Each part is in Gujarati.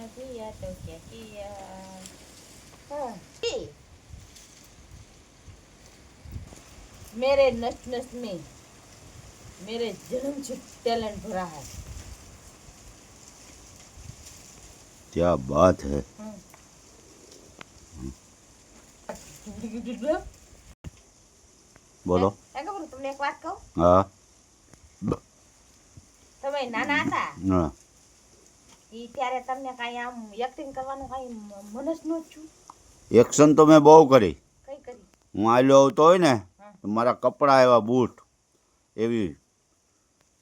किया तो क्या किया। हाँ, मेरे नस नस में मेरे जन्म से टैलेंट भरा है। क्या बात है। બોલો. તમને એક વાત કહું. હા તમે નાના હતા હા ઈ ત્યારે તમને કાંઈ આમ એક્ટિંગ કરવાનું કાંઈ મન જ નહોતું. એક્શન તો મેં બહુ કરી. કઈ કરી? હું આલ્યો આવતો હોય ને હા. તો મારા કપડાં એવા બૂટ એવી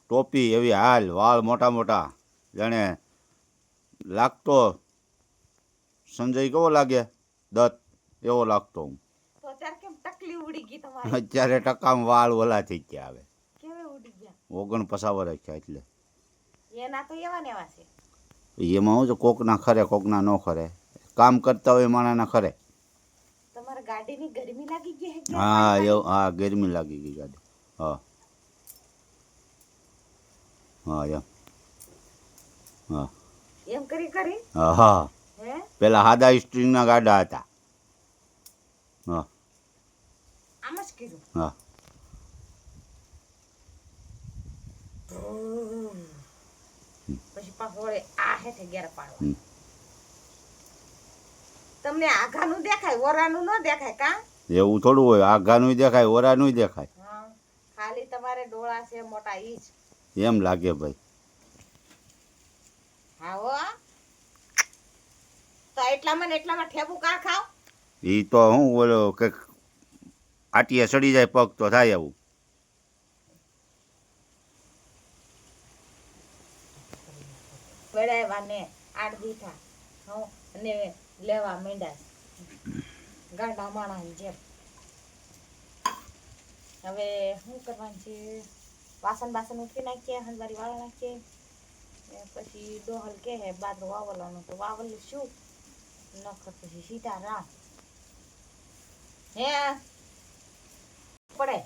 ટોપી એવી હાલ વાળ મોટા મોટા જાણે લાગતો સંજય કેવો લાગે દત્ત એવો લાગતો હું. તો અત્યારે કેમ ટકલી ઉડી ગઈ તમારી? અત્યારે ટકામાં વાળ ઓલા થઈ ગયા આવે કેવી ઉડી ગયા? 49 વર્ષ થયા એટલે એના તો એવા ને એવા છે. એમાં હું છે કોકના ખરે કોકના ન ખરે કામ કરતા હોય માણાના ખરે. તમારે ગાડીની ગરમી લાગી ગઈ છે? હા એવું હા ગરમી લાગી ગઈ ગાડી. હા હા એમ હા એમ કરી કરી હા હા હે પેલા સાદા સ્ટ્રિંગના ગાડા હતા. હા આમ જ કીધું. હા પછી પાછો વળે આ હેઠે ઘેર પાડવા. તમને આઘાનું દેખાય ઓરાનું ન દેખાય કા? એવું થોડું હોય આઘાનું દેખાય ઓરાનું દેખાય. હા ખાલી તમારે ડોળા છે મોટા ઈ જ. એમ લાગે ભાઈ. હા હો તો એટલામાં ઠેબુ કા ખાવ? એ તો હું બોલો કે આટીએ સડી જાય પગ તો થાય એવું. વડાવ્યા ને આડ દીઠા હું અને લેવા માંડ્યા ગાંડા માણાની જેમ. હવે શું કરવાનું છે? વાસણ ઉઠી નાખીએ હંજવારી વાળ નાખીએ પછી ડોહલ કે હે બાજરો વાવલવાનું તો વાવલ શું નખર પછી સીધા રામ હે પડે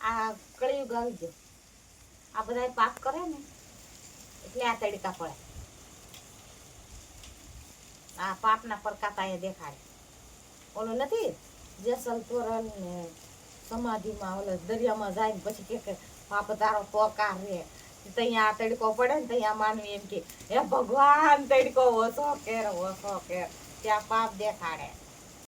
આ કળિયુગ આવી ગયો. આ બધા પાપ કરે ને એટલે આ તડકા પડે. આ પાપના પડકાતા એ દેખાડે. ઓલું નથી જેસલ તોરલ ને સમાધિમાં ઓલો દરિયામાં જાય ને પછી કે પાપ તારો પોકાર રે ત્યાં તડકો પડે ને ત્યાં માનવી એમ કે હે ભગવાન તડકો ઓછો કેર ત્યાં પાપ દેખાડે.